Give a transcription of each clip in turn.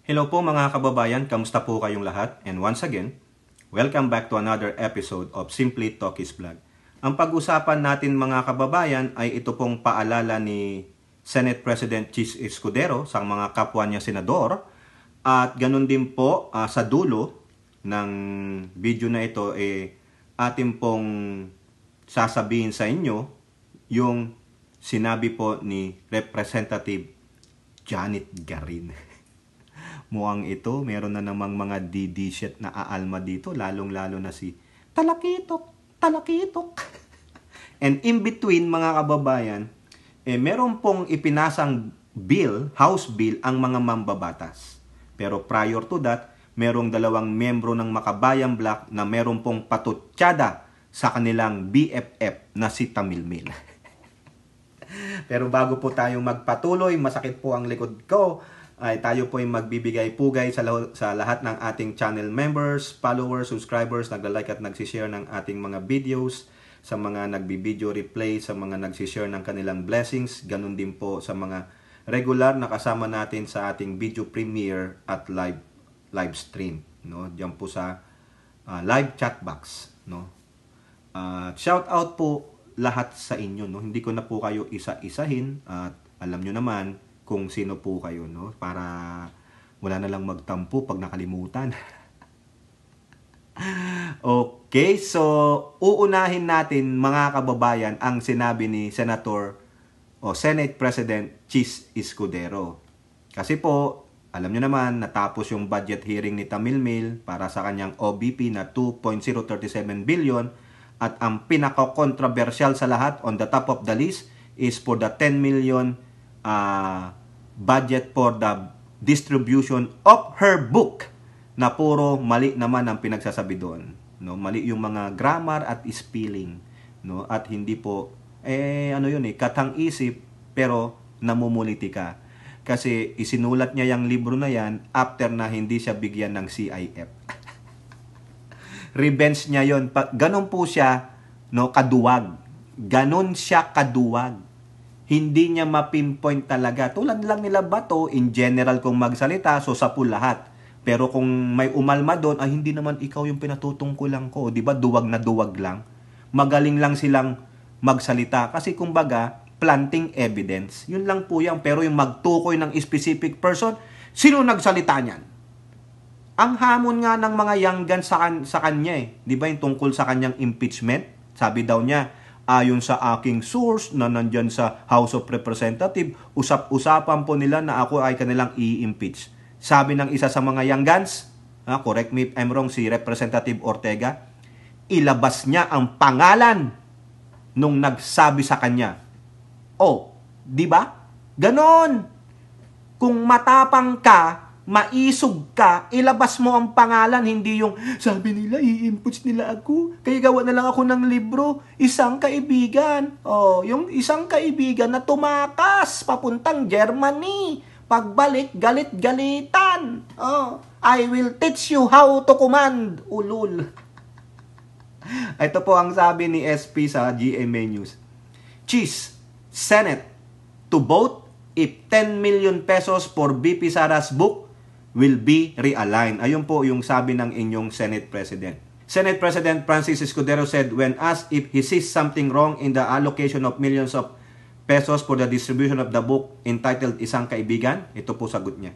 Hello po mga kababayan, kamusta po kayong lahat? And once again, welcome back to another episode of Simply Talkies Vlog. Ang pag-usapan natin mga kababayan ay ito pong paalala ni Senate President Chis Escudero sa mga kapwa niya senador. At ganun din po sa dulo ng video na ito atin pong sasabihin sa inyo yung sinabi po ni Representative Janet Garin. Mukhang ito, meron na namang mga DD shit na aalma dito, lalong-lalo na si Talakitok, Talakitok. And in between mga kababayan, meron pong ipinasang bill, House Bill, ang mga mambabatas. Pero prior to that, merong dalawang membro ng Makabayan Black na meron pong patutsada sa kanilang BFF na si Tamilmil. Pero bago po tayo magpatuloy, masakit po ang likod ko, ay tayo po ay magbibigay-pugay sa lahat ng ating channel members, followers, subscribers, nagla-like at nagsishare ng ating mga videos, sa mga nagbi-video replay, sa mga nagsishare ng kanilang blessings, ganun din po sa mga regular na kasama natin sa ating video premiere at live stream, no? Diyan po sa live chat box, no? Shout out po lahat sa inyo, no? Hindi ko na po kayo isa-isahin at alam nyo naman kung sino po kayo, no? Para wala na lang magtampo pag nakalimutan. Okay, so uunahin natin mga kababayan ang sinabi ni Senator o Senate President Chis Escudero. Kasi po, alam nyo naman, natapos yung budget hearing ni Tamilmil para sa kanyang OBP na 2.037 billion at ang pinaka-controversial sa lahat on the top of the list is for the 10 million budget for the distribution of her book na puro mali naman ang pinagsasabi doon, no? Mali yung mga grammar at spelling, no? At hindi po katang isip pero namumuliti ka kasi isinulat niya yung libro na yan after na hindi siya bigyan ng CIF. Revenge niya yon. Ganon po siya, no, kaduwag. Ganon siya kaduwag. Hindi niya ma-pinpoint talaga. Tulad lang nila Bato, in general kung magsalita, so sa pool lahat. Pero kung may umalma doon, hindi naman ikaw yung pinatutungkulan ko. Di ba? Duwag na duwag lang. Magaling lang silang magsalita. Kasi kumbaga, planting evidence. Yun lang po yan. Pero yung magtukoy ng specific person, sino nagsalita niyan? Ang hamon nga ng mga young guns sa kanya Di ba yung tungkol sa kanyang impeachment? Sabi daw niya, ayon sa aking source na nandyan sa House of Representatives, usap-usapan po nila na ako ay kanilang i-impeach. Sabi ng isa sa mga young guns, correct me if I'm wrong, si Representative Ortega, ilabas niya ang pangalan nung nagsabi sa kanya. Oh, di ba? Ganon. Kung matapang ka, maisog ka, ilabas mo ang pangalan, hindi yung sabi nila, i-impeach nila ako, kaya gawa na lang ako ng libro, isang kaibigan. Oh, yung isang kaibigan na tumakas papuntang Germany, pagbalik, galit-galitan. Oh, I will teach you how to command. Ulul. Ito po ang sabi ni SP sa GMA News. Chis, Senate, to vote if 10 million pesos for BP Sara's book will be realigned. Ayun po yung sabi ng inyong Senate President. Senate President Francis Escudero said when asked if he sees something wrong in the allocation of millions of pesos for the distribution of the book entitled Isang Kaibigan, ito po sagot niya.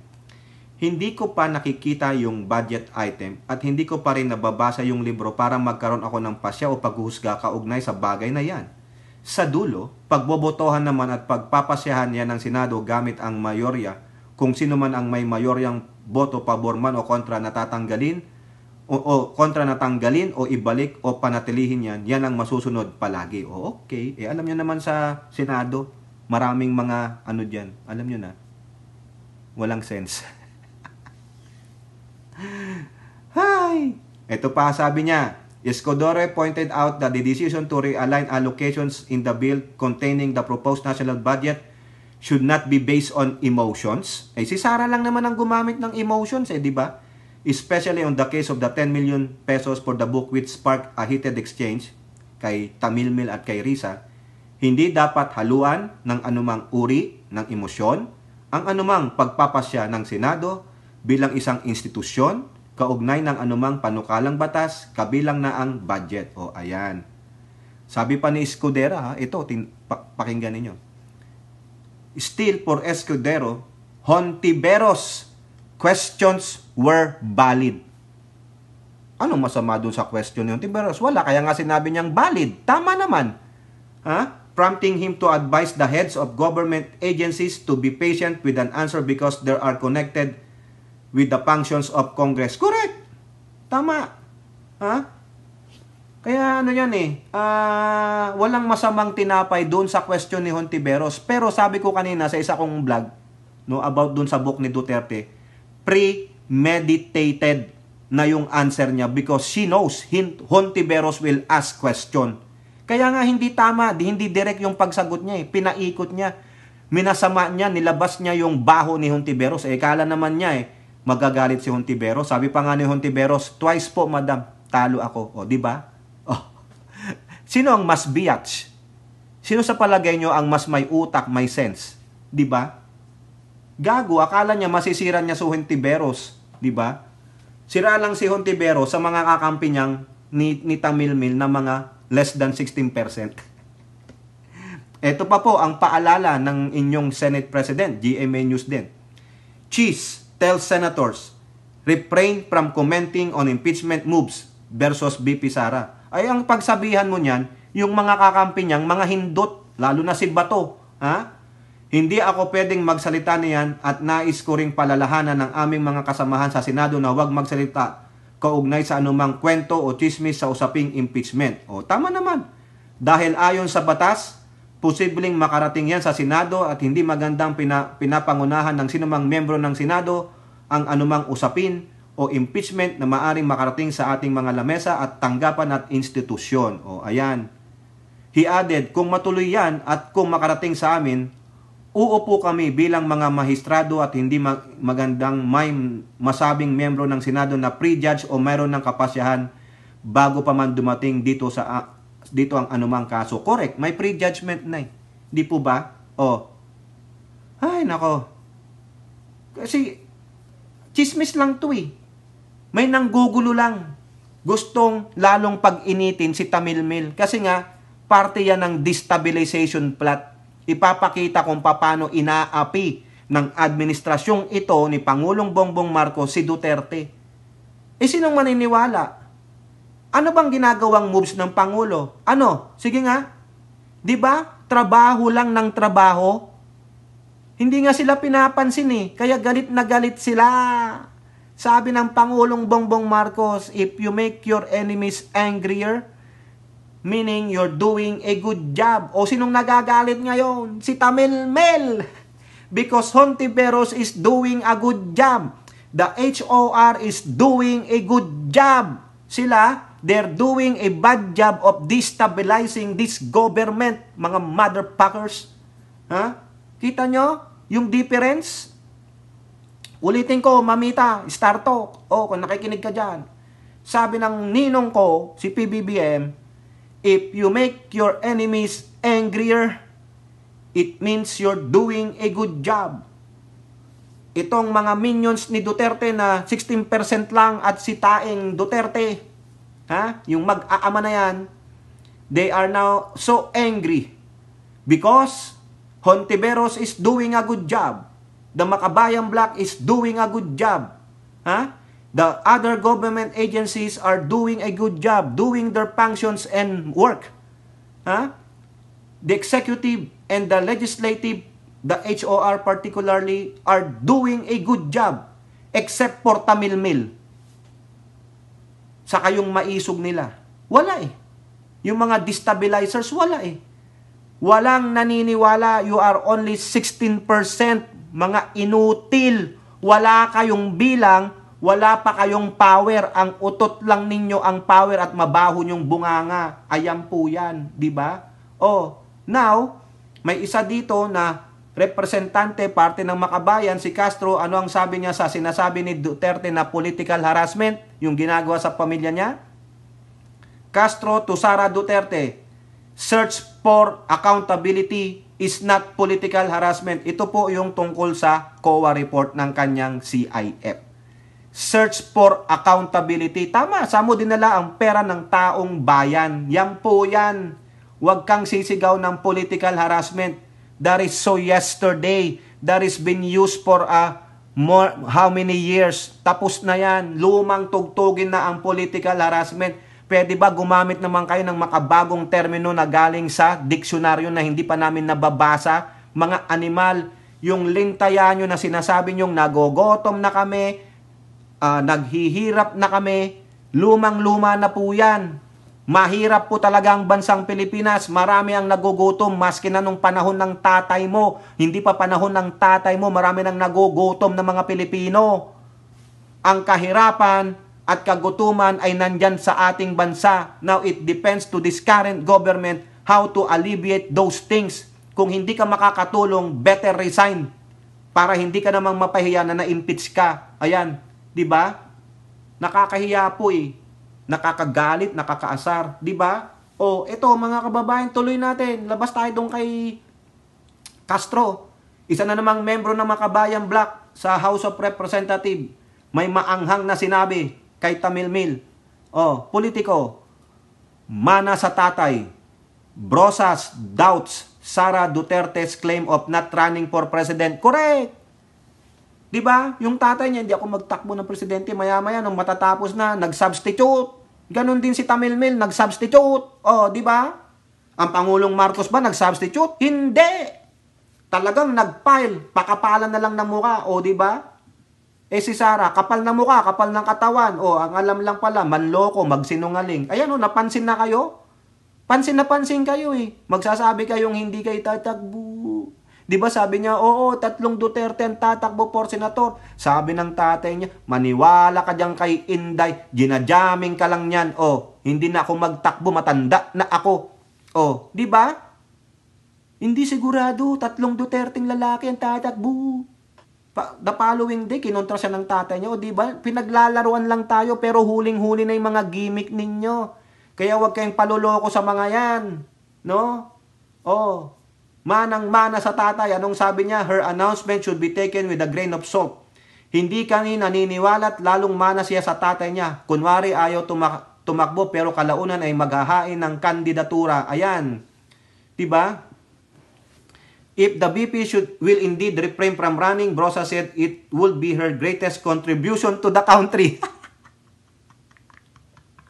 Hindi ko pa nakikita yung budget item at hindi ko pa rin nababasa yung libro para magkaroon ako ng pasya o paghuhusga kaugnay sa bagay na yan. Sa dulo, pagbobotohan naman at pagpapasyahan yan ng Senado gamit ang mayorya, kung sino man ang may mayoryang boto pabor man o kontra natatanggalin o kontra natanggalin o ibalik o panatilihin yan ang masusunod palagi. O okay, alam niyo naman sa Senado, maraming mga diyan, alam niyo na, walang sense. Hay! Ito pa sabi niya, Escudero pointed out that the decision to realign allocations in the bill containing the proposed national budget should not be based on emotions. Si Sara lang naman ang gumamit ng emotions, di ba? Especially on the case of the 10 million pesos for the book which sparked a heated exchange kay Tamilmil at kay Risa. Hindi dapat haluan ng anumang uri ng emosyon ang anumang pagpapasya ng Senado bilang isang institusyon, kaugnay ng anumang panukalang batas, kabilang na ang budget. O, ayan. Sabi pa ni Escudero, ito, pakinggan ninyo. Still, for Escudero, Hontiveros questions were valid. Anong masama dun sa question ni Hontiveros? Wala, kaya nga sinabi niyang valid. Tama naman. Prompting him to advise the heads of government agencies to be patient with an answer because they are connected with the functions of Congress. Correct. Tama. Kaya ano yan walang masamang tinapay doon sa question ni Hontiveros. Pero sabi ko kanina sa isa kong vlog, about doon sa book ni Duterte, premeditated na yung answer niya because she knows Hontiveros will ask question. Kaya nga hindi tama, hindi direct yung pagsagot niya pinaikot niya. Minasama niya, nilabas niya yung baho ni Hontiveros. Kala naman niya magagalit si Hontiveros. Sabi pa nga ni Hontiveros, twice po madam, talo ako. Di ba? Sino ang mas biatch? Sino sa palagay nyo ang mas may utak, may sense? Di ba? Gago, akala niya masisira niya si Hontiveros. Di ba? Sira lang si Hontiveros sa mga kakampi niyang ni Tamilmil na mga less than 16%. Ito pa po ang paalala ng inyong Senate President, GMA News din. Cheese tells senators, refrain from commenting on impeachment moves versus BP Sara. Ay ang pagsabihan mo niyan, yung mga kakampi niyang, mga hindot, lalo na si Bato, hindi ako pwedeng magsalita niyan at nais ko ring palalahanan ng aming mga kasamahan sa Senado na huwag magsalita kaugnay sa anumang kwento o chismis sa usaping impeachment. Tama naman. Dahil ayon sa batas, posibleng makarating yan sa Senado at hindi magandang pinapangunahan ng sinumang membro ng Senado ang anumang usapin o impeachment na maaring makarating sa ating mga lamesa at tanggapan at institusyon. Ayan. He added, kung matuloy yan at kung makarating sa amin, uupo kami bilang mga mahistrado at hindi magandang may masabing membro ng Senado na prejudge o mayroon ng kapasyahan bago pa man dumating dito ang anumang kaso. Correct, may prejudgment na Di po ba? Ay, nako. Kasi, chismis lang to May nanggugulo lang. Gustong lalong pag-initin si Tamilmil. Kasi nga, parte yan ng destabilization plot. Ipapakita kung paano inaapi ng administrasyong ito ni Pangulong Bongbong Marcos si Duterte. Sinong maniniwala? Ano bang ginagawang moves ng Pangulo? Sige nga. 'Di ba? Trabaho lang ng trabaho. Hindi nga sila pinapansin kaya galit na galit sila. Sabi ng Pangulong Bongbong Marcos, if you make your enemies angrier, meaning you're doing a good job. Sinong nagagalit ngayon? Si Tamilmil. Because Hontiveros is doing a good job. The HOR is doing a good job. They're doing a bad job of destabilizing this government, mga motherfuckers. Kita nyo yung difference? Ulitin ko, mamita, Star Talk. Kung nakikinig ka dyan. Sabi ng ninong ko, si PBBM, if you make your enemies angrier, it means you're doing a good job. Itong mga minions ni Duterte na 16% lang at si Taeng Duterte, yung mag-aama na yan, they are now so angry because Hontiveros is doing a good job. The Makabayan Black is doing a good job. The other government agencies are doing a good job, doing their functions and work. The executive and the legislative, the HOR particularly, are doing a good job, except for Tamilmil. Saka yung maisog nila. Wala Yung mga destabilizers, wala Walang naniniwala, you are only 16%, mga inutil. Wala kayong bilang, wala pa kayong power, ang utot lang ninyo ang power at mabaho yung bunganga. Ayan po yan, di ba? Now, may isa dito na representante, parte ng Makabayan, si Castro. Ano ang sabi niya sa sinasabi ni Duterte na political harassment, yung ginagawa sa pamilya niya? Castro to Sara Duterte, search for accountability is not political harassment. Ito po yung tungkol sa COA report ng kanyang CIF. search for accountability. Tama, saan mo dinala ang pera ng taong bayan? Yan po yan. Huwag kang sisigaw ng political harassment. That is so yesterday. That is been used for how many years? Tapos na yan. Lumang tugtugin na ang political harassment. Pwede ba gumamit naman kayo ng makabagong termino na galing sa diksyonaryo na hindi pa namin nababasa? Mga animal, yung lintayan nyo na sinasabi nyong nagogotom na kami, naghihirap na kami, lumang-luma na po yan. Mahirap po talaga ang bansang Pilipinas. Marami ang nagugutom, maski na nung panahon ng tatay mo. Hindi pa panahon ng tatay mo, marami nang nagugutom ng mga Pilipino. Ang kahirapan at kagutuman ay nandyan sa ating bansa. Now, it depends to this current government how to alleviate those things. Kung hindi ka makakatulong, better resign. Para hindi ka namang mapahiya na na-impeach ka. Ayan. Diba? Nakakahiya po eh. Nakakagalit, nakakaasar. Diba? O, ito mga kababayan, tuloy natin. Labas tayo doon kay Castro. Isa na namang membro ng Makabayan Bloc sa House of Representatives. May maanghang na sinabi kay Tamilmil. O, politiko. Mana sa tatay. Brosas doubts Sara Duterte's claim of not running for president. Correct! Diba? Yung tatay niya, hindi ako magtakbo ng presidente. Maya-maya, nung matatapos na, nag-substitute. Ganon din si Tamilmil, nag-substitute. O, diba? Ang Pangulong Marcos ba, nag-substitute? Hindi! Talagang nag-file. Pakapalan na lang ng mukha. O, diba? Eh si Sara, kapal na mukha, kapal ng katawan. O, ang alam lang pala, manloko, magsinungaling. Ayan o, napansin na kayo? Pansin na pansin kayo eh. Magsasabi kayong hindi kayo tatakbo. Di ba sabi niya, oo, 3 Duterte ang tatakbo for senator. Sabi ng tatay niya, maniwala ka dyan kay Inday, ginajaming ka lang yan. O, hindi na ako magtakbo, matanda na ako. O, di ba? Hindi sigurado, 3 Duterteng lalaki ang tatakbo. The following day, kinontra siya ng tatay niya. O, di ba? Pinaglalaruan lang tayo, pero huling-huli na yung mga gimmick ninyo. Kaya huwag kayong paluloko sa mga yan. No? O, manang-mana sa tatay. Anong sabi niya? Her announcement should be taken with a grain of salt. Hindi kami naniniwala at lalong mana siya sa tatay niya. Kunwari ayaw tumakbo pero kalaunan ay maghahain ng kandidatura. Ayan. Diba? If the VP will indeed refrain from running, Brosa said it would be her greatest contribution to the country.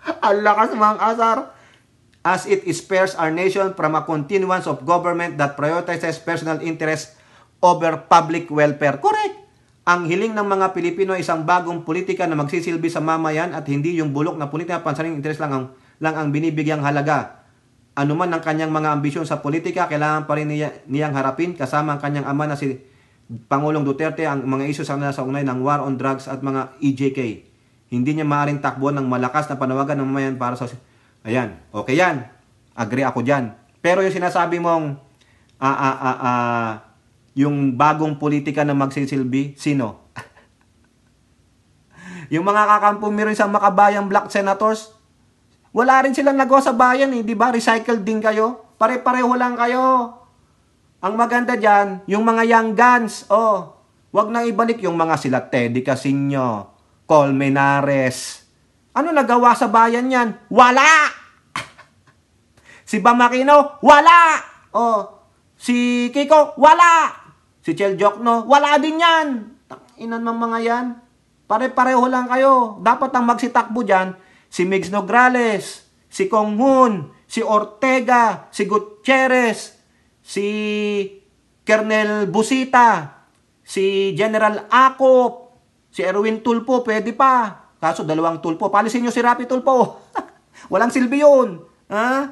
Ang lakas mga asar. As it spares our nation from a continuance of government that prioritizes personal interest over public welfare. Correct! Ang hiling ng mga Pilipino ay isang bagong politika na magsisilbi sa mamayan at hindi yung bulok na politika, pansaring interest lang ang binibigyang halaga. Ano man ang kanyang mga ambisyon sa politika, kailangan pa rin niyang harapin kasama ang kanyang ama na si Pangulong Duterte ang mga isyu sa unay ng war on drugs at mga EJK. Hindi niya maaaring takbuhan ng malakas na panawagan ng mamayan para sa... Ayan, okay yan. Agree ako dyan. Pero yung sinasabi mong yung bagong politika na magsisilbi, sino? Yung mga kakampo rin sa Makabayan Bloc Senators, wala rin silang nagawa sa bayan eh, di ba? Recycled din kayo. Pare-pareho lang kayo. Ang maganda dyan, yung mga young guns, wag nang ibalik yung mga sila Teddy Casino, Colmenares. Ano nagawa sa bayan yan? Wala! Si Bamakino, wala! Si Kiko, wala! Si Chel Jokno, wala din yan! Inan ng mga yan. Pare-pareho lang kayo. Dapat ang magsitakbo dyan, si Migs Nograles, si Kong Hun, si Ortega, si Gutierrez, si Colonel Busita, si General Acop, si Erwin Tulfo, pwede pa. Kaso 2 Tulfo. Palisin nyo si Rapi Tulfo. Walang silbi yun. Ha?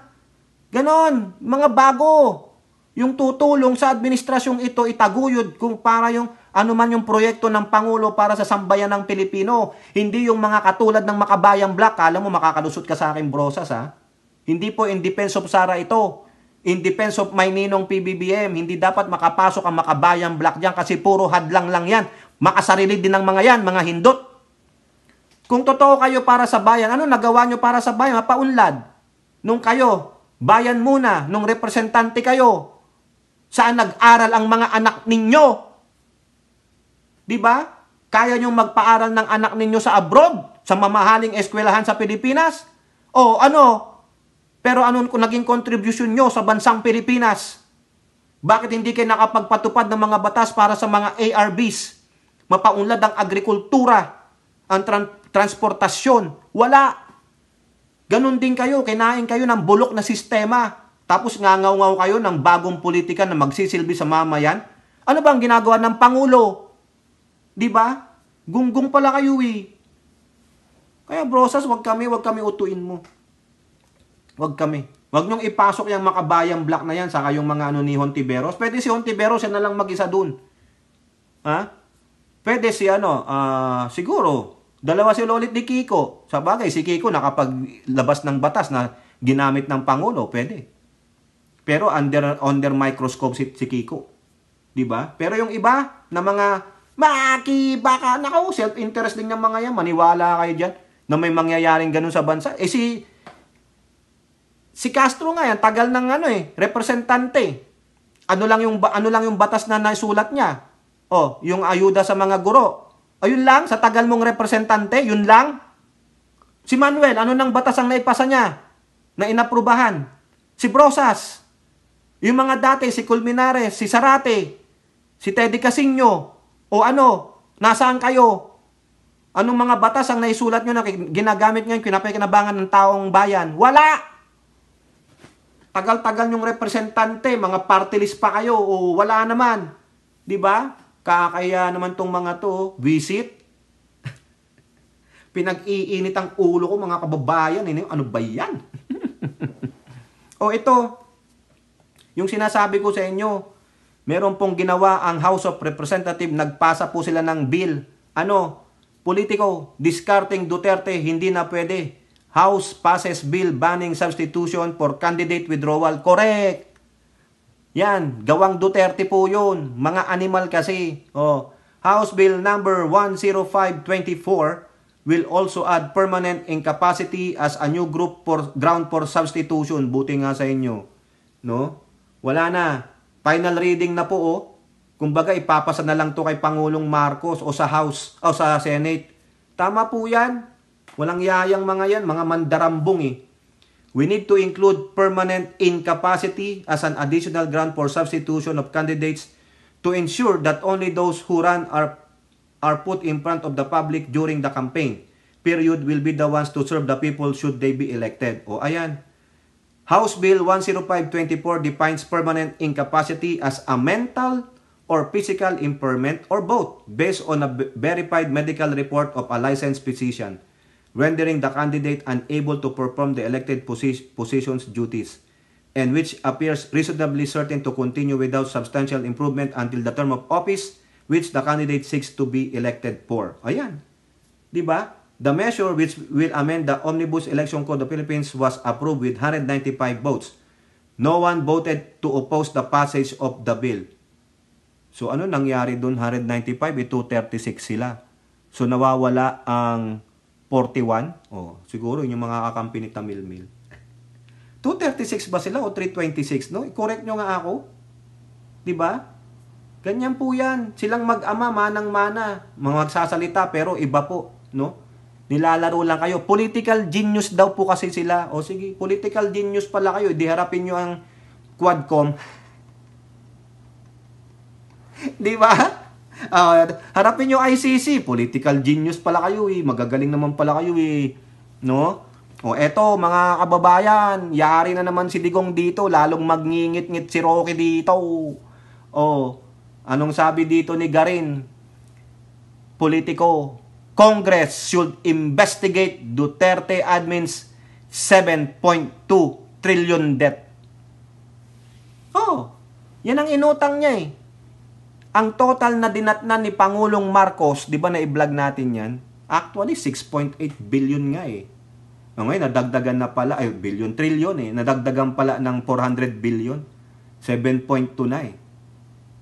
Ganon. Mga bago. Yung tutulong sa administrasyong ito itaguyod kung para yung ano man yung proyekto ng Pangulo para sa sambayan ng Pilipino. Hindi yung mga katulad ng Makabayan Bloc. Alam mo, makakalusot ka sa akin, Brosas, ha? Hindi po in defense of Sara ito. In defense of my ninong PBBM. Hindi dapat makapasok ang Makabayan Bloc dyan kasi puro hadlang lang yan. Makasarili din ng mga yan, mga hindot. Kung totoo kayo para sa bayan, ano nagawa nyo para sa bayan? Mapaunlad. Nung kayo, bayan muna, nung representante kayo, saan nag-aral ang mga anak ninyo? Diba? Kaya nyong magpaaral ng anak ninyo sa abroad, sa mamahaling eskwelahan sa Pilipinas? O ano? Pero ano kung naging contribution nyo sa bansang Pilipinas? Bakit hindi kayo nakapagpatupad ng mga batas para sa mga ARBs? Mapaunlad ang agrikultura, ang transportasyon. Wala. Ganon din kayo, kinain kayo ng bulok na sistema. Tapos ngangaw-ngaw kayo ng bagong politika na magsisilbi sa mamayan. Ano ba ang ginagawa ng Pangulo? Di ba? Gunggong pala kayo eh. Kaya brosas, wag kami utuin mo. Wag kami. Wag nyong ipasok yung makabayang black na yan sa kayong mga ano ni Hontiveros. Pwede si Hontiveros yan na lang mag-isa dun. Ha? Pwede si siguro, dalawa sila ulit ni Kiko. Sa bagay, si Kiko nakapaglabas ng batas na ginamit ng Pangulo. Pwede. Pero under microscope si Kiko. Diba? Pero yung iba na mga baka, nakaw, self-interest din ng mga yan. Maniwala kayo dyan na may mangyayaring ganun sa bansa. Si Castro nga yan, tagal ng representante. Ano lang yung batas na nasulat niya? Yung ayuda sa mga guro. Ayun lang, sa tagal mong representante, yun lang. Si Manuel, ano nang batas ang naipasa niya? Na inaprubahan? Si Brosas. Yung mga dati, si Colmenares, si Zarate, si Teddy Casino. Nasaan kayo? Anong mga batas ang naisulat nyo na ginagamit ngayon, kinapakinabangan ng taong bayan? Wala! Tagal-tagal yung representante, mga party list pa kayo, wala naman. Diba? Kakaya naman tong mga to, visit. Pinag-iinit ang ulo ko, mga kababayan. Ano ba yan? Ito, yung sinasabi ko sa inyo, meron pong ginawa ang House of Representatives, nagpasa po sila ng bill. Politiko, discarding Duterte, hindi na pwede. House passes bill banning substitution for candidate withdrawal. Correct! Yan, gawang Duterte po yun. Mga animal kasi. House Bill number 10524 will also add permanent incapacity as a new ground for substitution. Buti nga sa inyo. No? Wala na. Final reading na po. Kumbaga, ipapasa na lang to kay Pangulong Marcos o sa House o sa Senate. Tama po yan. Walang yayang mga yan. Mga mandarambong eh. We need to include permanent incapacity as an additional ground for substitution of candidates to ensure that only those who run are put in front of the public during the campaign period will be the ones to serve the people should they be elected. Ayan. House Bill 10524 defines permanent incapacity as a mental or physical impairment or both based on a verified medical report of a licensed physician, rendering the candidate unable to perform the elected position's duties, and which appears reasonably certain to continue without substantial improvement until the term of office which the candidate seeks to be elected for. Ayan. Diba? The measure which will amend the Omnibus Election Code of the Philippines was approved with 195 votes. No one voted to oppose the passage of the bill. So ano nangyari doon? 195, 236 sila. So nawawala ang 41. Siguro yung mga kakampi ni Tamil Mil. 236 ba sila o 326, no? I-correct nyo nga ako. 'Di ba? Ganyan po 'yan. Silang mag-ama manang-mana, mga magsasalita pero iba po, no? Nilalaro lang kayo. Political genius daw po kasi sila. Sige, political genius pala kayo. Di harapin nyo ang Quadcom. 'Di ba? Harapin nyo ICC, political genius pala kayo magagaling naman pala kayo no? Eto mga kababayan, yari na naman si Digong dito, lalong magngingit-ngit si Roque dito. Anong sabi dito ni Garin? Politiko, Congress should investigate Duterte admin's 7.2 trillion debt. Yan ang inutang niya Ang total na dinatnan ni Pangulong Marcos, di ba na-i-vlog natin yan? Actually, 6.8 billion nga Ngayon, nadagdagan na pala, trillion nadagdagan pala ng 400 billion. 7.2 na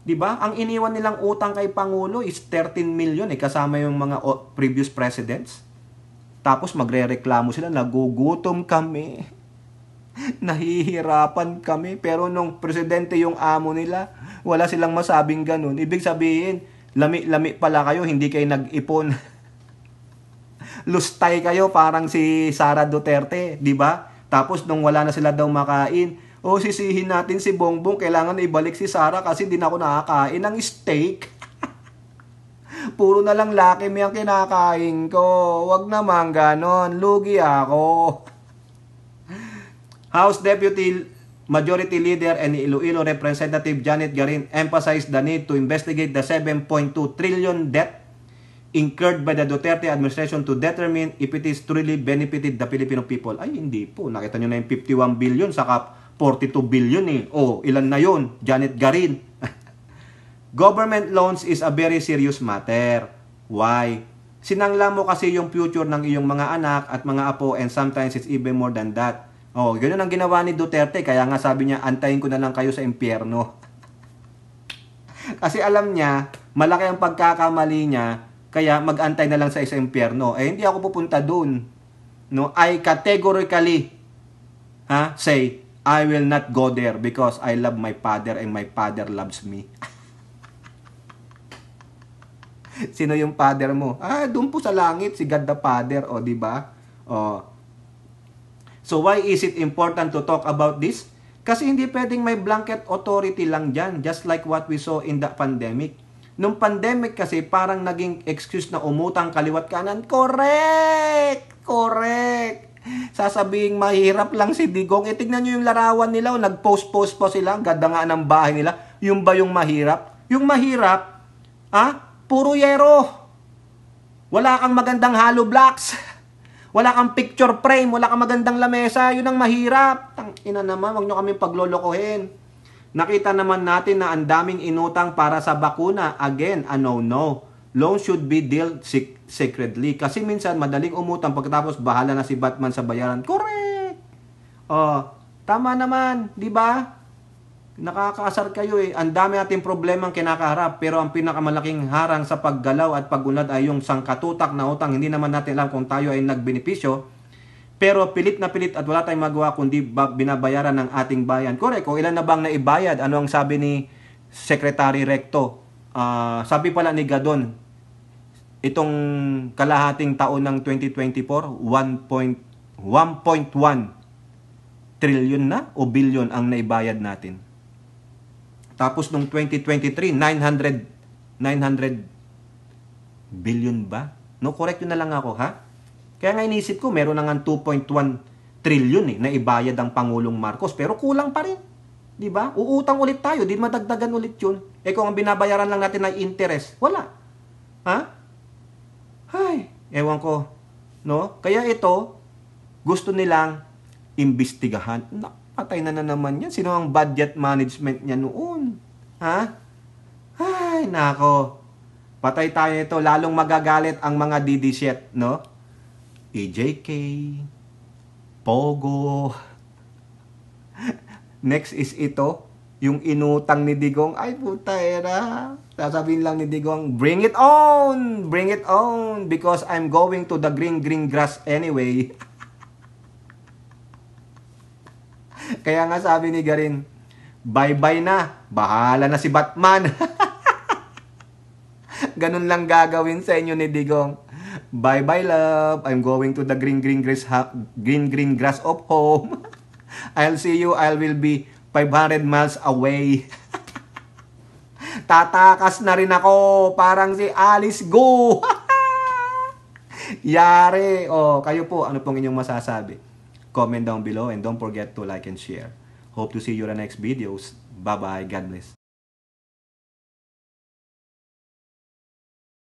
Di ba? Ang iniwan nilang utang kay Pangulo is 13 million kasama yung mga previous presidents. Tapos magrereklamo sila, nagugutom kami. Nahihirapan kami. Pero nung presidente yung amo nila, wala silang masabing ganun. Ibig sabihin, Lami-lami pala kayo, hindi kayo nag-ipon. Lustay kayo parang si Sara Duterte, di ba? Tapos nung wala na sila daw makain, sisihin natin si Bongbong, kailangan ibalik si Sara kasi di na ako nakakain ng steak. Puro na lang Lucky Me ang kinakain ko. Wag naman ganon, lugi ako. House Deputy Majority Leader and Iloilo Representative Janet Garin emphasized the need to investigate the 7.2 trillion debt incurred by the Duterte administration to determine if it is truly benefited the Filipino people. Ay, hindi po. Nakita nyo na yung 51 billion saka 42 billion eh. Ilan na yun? Janet Garin. Government loans is a very serious matter. Why? Sinangla mo kasi yung future ng iyong mga anak at mga apo, and sometimes it's even more than that. Ganun ang ginawa ni Duterte. Kaya nga sabi niya, antayin ko na lang kayo sa impyerno. Kasi alam niya, malaki ang pagkakamali niya, kaya mag-antay na lang sa isang impyerno. Hindi ako pupunta dun. No? I categorically say, I will not go there because I love my father and my father loves me. Sino yung father mo? Doon po sa langit, si God the Father. Di ba? So why is it important to talk about this? Kasi hindi pwedeng may blanket authority lang dyan, just like what we saw in the pandemic. Nung pandemic kasi, parang naging excuse na umutang kaliwat kanan. Correct! Sasabing mahirap lang si Digong. Tignan nyo yung larawan nila. Nag-post-post pa sila. Ang ganda nga ng bahay nila. Yung ba yung mahirap? Yung mahirap, puro yero. Wala kang magandang hollow blocks. Wala kang picture frame. Wala kang magandang lamesa. Yun ang mahirap. Tangina naman, wag nyo kaming paglolokohin. Nakita naman natin na ang daming inutang para sa bakuna. Again, no. Loan should be dealt secretly. Kasi minsan, madaling umutang pagkatapos bahala na si Batman sa bayaran. Correct! Tama naman, di ba? Nakakaasar kayo eh. Ang dami nating problemang kinakaharap, pero ang pinakamalaking harang sa paggalaw at pagunlad ay yung sangkatutak na utang. Hindi naman natin alam kung tayo ay nagbenepisyo. Pero pilit na pilit at wala tayong magawa kundi binabayaran ng ating bayan. Correct. Kung ilan na bang naibayad? Ano ang sabi ni Secretary Recto? Sabi pala ni Gadon, itong kalahating taon ng 2024, 1.1 trillion na o billion ang naibayad natin. Tapos nung 2023, 900 billion ba? No, correct yun na lang ako, ha? Kaya nga inisip ko, meron na nga 2.1 trillion na ibayad ang Pangulong Marcos. Pero kulang pa rin. Di ba? Uutang ulit tayo. Di madagdagan ulit yun. Kung ang binabayaran lang natin ay interest, wala. Ewan ko. No? Kaya ito, gusto nilang imbestigahan. Patay na naman yan. Sino ang budget management niya noon? Nako. Patay tayo ito. Lalong magagalit ang mga DD-shit, no? EJK, Pogo. Next is ito, yung inutang ni Digong. Ay, puta era. Sasabihin lang ni Digong, bring it on! Bring it on! Because I'm going to the green grass anyway. Kaya nga sabi ni Garin, bye-bye na. Bahala na si Batman. Ganun lang gagawin sa inyo ni Digong. Bye-bye love. I'm going to the green grass of home. I'll see you. I will be 500 miles away. Tatakas na rin ako. Parang si Alice Go. Yari. Kayo po, ano pong inyong masasabi? Comment down below and don't forget to like and share. Hope to see you in the next videos. Bye-bye. God bless.